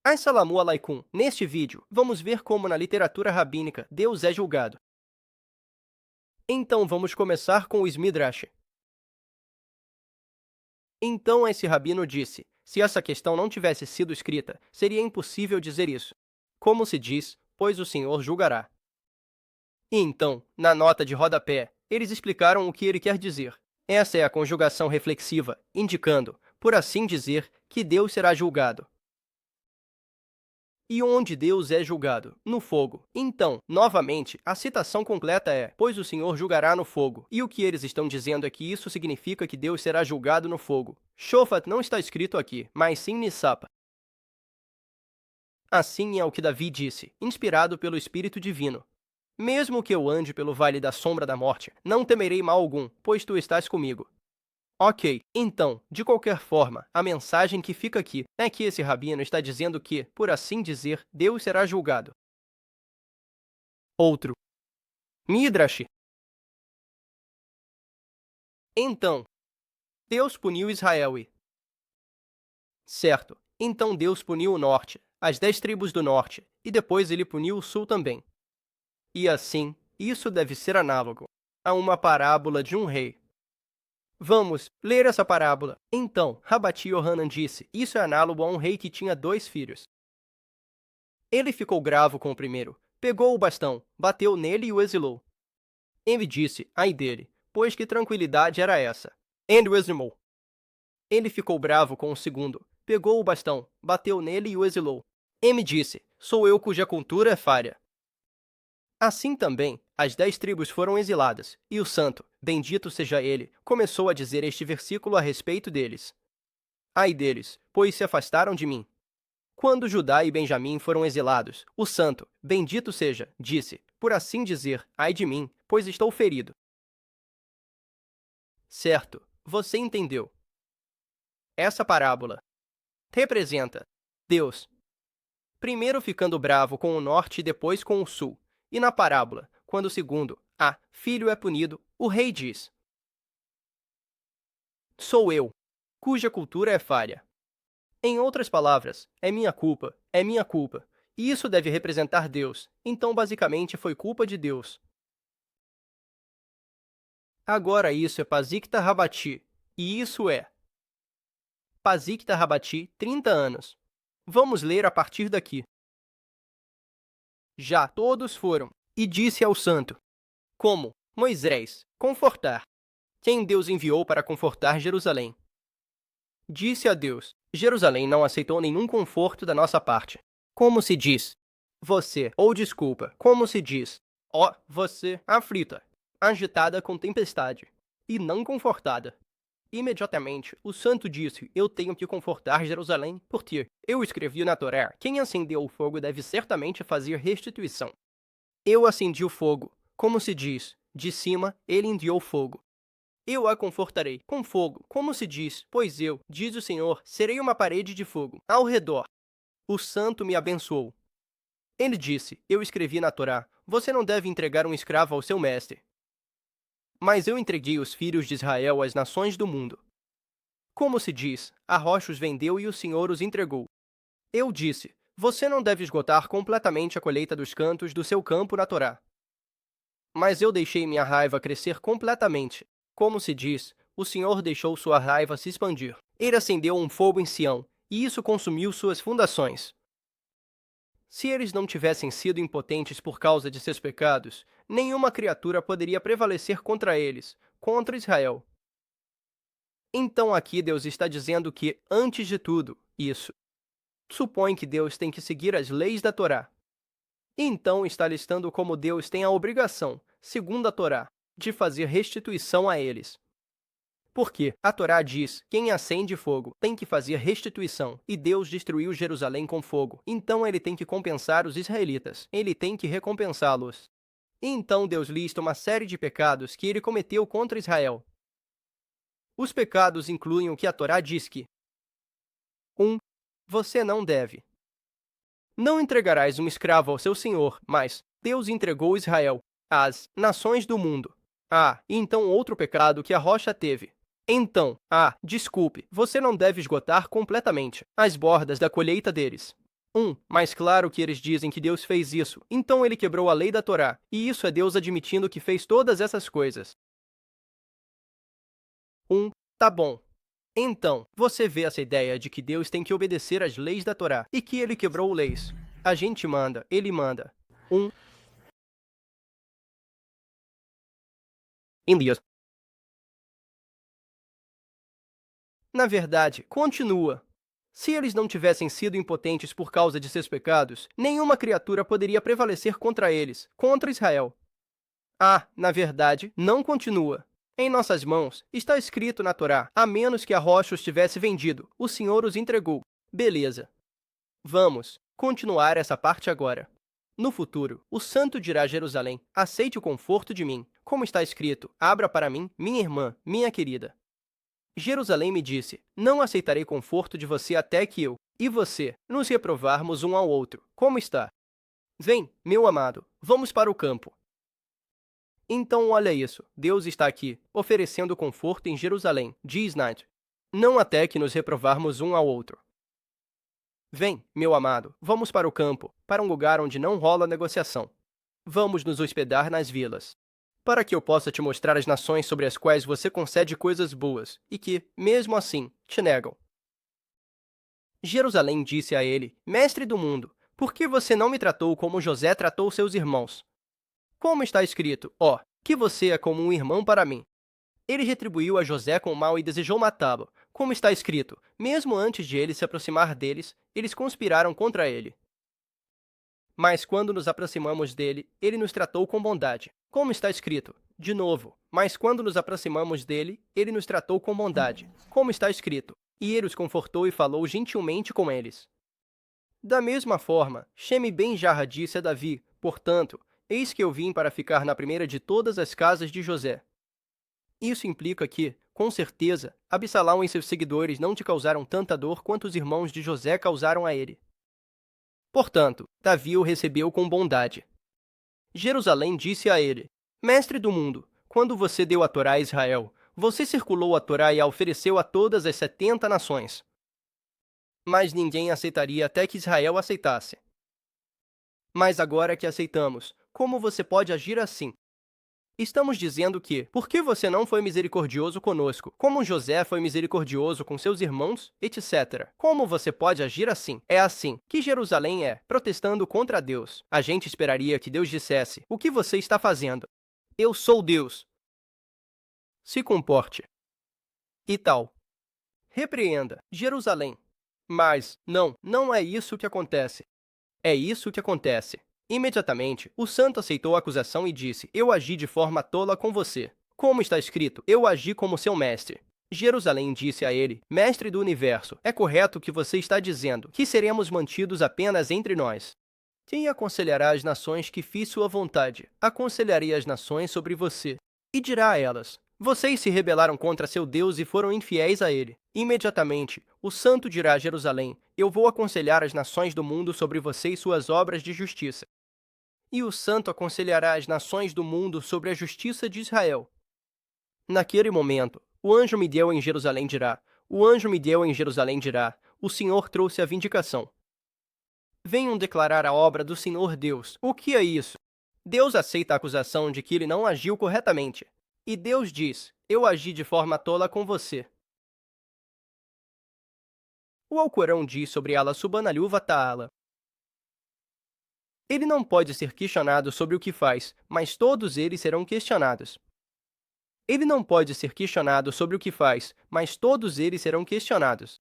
Assalamu alaikum. Neste vídeo, vamos ver como na literatura rabínica Deus é julgado. Então vamos começar com o Midrash. Então esse rabino disse: se essa questão não tivesse sido escrita, seria impossível dizer isso. Como se diz, pois o Senhor julgará. E então, na nota de rodapé, eles explicaram o que ele quer dizer. Essa é a conjugação reflexiva, indicando, por assim dizer, que Deus será julgado. E onde Deus é julgado? No fogo. Então, novamente, a citação completa é: pois o Senhor julgará no fogo. E o que eles estão dizendo é que isso significa que Deus será julgado no fogo. Shofat não está escrito aqui, mas sim Nisapa. Assim é o que Davi disse, inspirado pelo Espírito Divino. Mesmo que eu ande pelo vale da sombra da morte, não temerei mal algum, pois tu estás comigo. Ok, então, de qualquer forma, a mensagem que fica aqui é que esse rabino está dizendo que, por assim dizer, Deus será julgado. Outro. Midrash. Então, Deus puniu Israel e... Certo, então Deus puniu o norte, as 10 tribos do norte, e depois ele puniu o sul também. E assim, isso deve ser análogo a uma parábola de um rei. Vamos ler essa parábola. Então, Rabati Yohanan disse: isso é análogo a um rei que tinha 2 filhos. Ele ficou bravo com o primeiro, pegou o bastão, bateu nele e o exilou. Ele disse: ai dele, pois que tranquilidade era essa? E o eximou. Ele ficou bravo com o segundo, pegou o bastão, bateu nele e o exilou. Ele disse: sou eu cuja cultura é falha. Assim também, as 10 tribos foram exiladas, e o santo, bendito seja ele, começou a dizer este versículo a respeito deles. Ai deles, pois se afastaram de mim. Quando Judá e Benjamim foram exilados, o santo, bendito seja, disse, por assim dizer, ai de mim, pois estou ferido. Certo, você entendeu. Essa parábola representa Deus, primeiro ficando bravo com o norte e depois com o sul. E na parábola, quando o segundo, filho é punido, o rei diz: sou eu, cuja cultura é falha. Em outras palavras, é minha culpa, é minha culpa. E isso deve representar Deus, então basicamente foi culpa de Deus. Agora isso é Pazikta Rabati, e isso é Pazikta Rabati, 30 anos. Vamos ler a partir daqui. Já todos foram, e disse ao santo: como, Moisés, confortar. Quem Deus enviou para confortar Jerusalém? Disse a Deus: Jerusalém não aceitou nenhum conforto da nossa parte. Como se diz? Você, ou desculpa, como se diz? Ó, você, aflita, agitada com tempestade, e não confortada. Imediatamente, o santo disse: eu tenho que confortar Jerusalém, porque eu escrevi na Torá: quem acendeu o fogo deve certamente fazer restituição. Eu acendi o fogo, como se diz, de cima ele enviou fogo. Eu a confortarei com fogo, como se diz, pois eu, diz o Senhor, serei uma parede de fogo ao redor. O santo me abençoou. Ele disse: eu escrevi na Torá: você não deve entregar um escravo ao seu mestre. Mas eu entreguei os filhos de Israel às nações do mundo. Como se diz, a rocha os vendeu e o Senhor os entregou. Eu disse: você não deve esgotar completamente a colheita dos cantos do seu campo na Torá. Mas eu deixei minha raiva crescer completamente. Como se diz, o Senhor deixou sua raiva se expandir. Ele acendeu um fogo em Sião, e isso consumiu suas fundações. Se eles não tivessem sido impotentes por causa de seus pecados, nenhuma criatura poderia prevalecer contra eles, contra Israel. Então aqui Deus está dizendo que, antes de tudo, isso supõe que Deus tem que seguir as leis da Torá. Então está listando como Deus tem a obrigação, segundo a Torá, de fazer restituição a eles. Porque a Torá diz: quem acende fogo tem que fazer restituição, e Deus destruiu Jerusalém com fogo. Então ele tem que compensar os israelitas, ele tem que recompensá-los. E então Deus lista uma série de pecados que ele cometeu contra Israel. Os pecados incluem o que a Torá diz que 1. Você não deve. Não entregarás um escravo ao seu senhor, mas Deus entregou Israel às nações do mundo. E então outro pecado que a rocha teve. Então, desculpe, você não deve esgotar completamente as bordas da colheita deles. Mas claro que eles dizem que Deus fez isso, então ele quebrou a lei da Torá, e isso é Deus admitindo que fez todas essas coisas. Tá bom. Então, você vê essa ideia de que Deus tem que obedecer às leis da Torá e que ele quebrou leis. A gente manda, ele manda. 1. Elias. Na verdade, continua. Se eles não tivessem sido impotentes por causa de seus pecados, nenhuma criatura poderia prevalecer contra eles, contra Israel. Na verdade, não continua. Em nossas mãos, está escrito na Torá, a menos que a rocha os tivesse vendido, o Senhor os entregou. Beleza. Vamos continuar essa parte agora. No futuro, o santo dirá a Jerusalém, aceite o conforto de mim. Como está escrito, abra para mim, minha irmã, minha querida. Jerusalém me disse, não aceitarei conforto de você até que eu e você nos reprovarmos um ao outro. Como está? Vem, meu amado, vamos para o campo. Então olha isso, Deus está aqui, oferecendo conforto em Jerusalém, diz Night. Não até que nos reprovarmos um ao outro. Vem, meu amado, vamos para o campo, para um lugar onde não rola negociação. Vamos nos hospedar nas vilas. Para que eu possa te mostrar as nações sobre as quais você concede coisas boas, e que, mesmo assim, te negam. Jerusalém disse a ele, mestre do mundo, por que você não me tratou como José tratou seus irmãos? Como está escrito, que você é como um irmão para mim. Ele retribuiu a José com o mal e desejou matá-lo. Como está escrito, mesmo antes de ele se aproximar deles, eles conspiraram contra ele. Mas quando nos aproximamos dele, ele nos tratou com bondade. Como está escrito, de novo, mas quando nos aproximamos dele, ele nos tratou com bondade. Como está escrito, e ele os confortou e falou gentilmente com eles. Da mesma forma, Sheme ben Jarra disse a Davi, portanto, eis que eu vim para ficar na primeira de todas as casas de José. Isso implica que, com certeza, Absalão e seus seguidores não te causaram tanta dor quanto os irmãos de José causaram a ele. Portanto, Davi o recebeu com bondade. Jerusalém disse a ele, mestre do mundo, quando você deu a Torá a Israel, você circulou a Torá e a ofereceu a todas as 70 nações. Mas ninguém aceitaria até que Israel aceitasse. Mas agora que aceitamos, como você pode agir assim? Estamos dizendo que, por que você não foi misericordioso conosco, como José foi misericordioso com seus irmãos, etc. Como você pode agir assim? É assim que Jerusalém é, protestando contra Deus. A gente esperaria que Deus dissesse, o que você está fazendo? Eu sou Deus. Se comporte. E tal. Repreenda, Jerusalém. Mas, não é isso que acontece. É isso que acontece. Imediatamente, o santo aceitou a acusação e disse, eu agi de forma tola com você. Como está escrito, eu agi como seu mestre. Jerusalém disse a ele, mestre do universo, é correto o que você está dizendo, que seremos mantidos apenas entre nós. Quem aconselhará as nações que fiz sua vontade? Aconselharei as nações sobre você. E dirá a elas, vocês se rebelaram contra seu Deus e foram infiéis a ele. Imediatamente, o santo dirá a Jerusalém, eu vou aconselhar as nações do mundo sobre você e suas obras de justiça. E o santo aconselhará as nações do mundo sobre a justiça de Israel. Naquele momento, o anjo Miguel em Jerusalém dirá, o Senhor trouxe a vindicação. Venham declarar a obra do Senhor Deus. O que é isso? Deus aceita a acusação de que ele não agiu corretamente. E Deus diz, eu agi de forma tola com você. O Alcorão diz sobre Allah subhanahu wa ta'ala. Ele não pode ser questionado sobre o que faz, mas todos eles serão questionados. Ele não pode ser questionado sobre o que faz, mas todos eles serão questionados.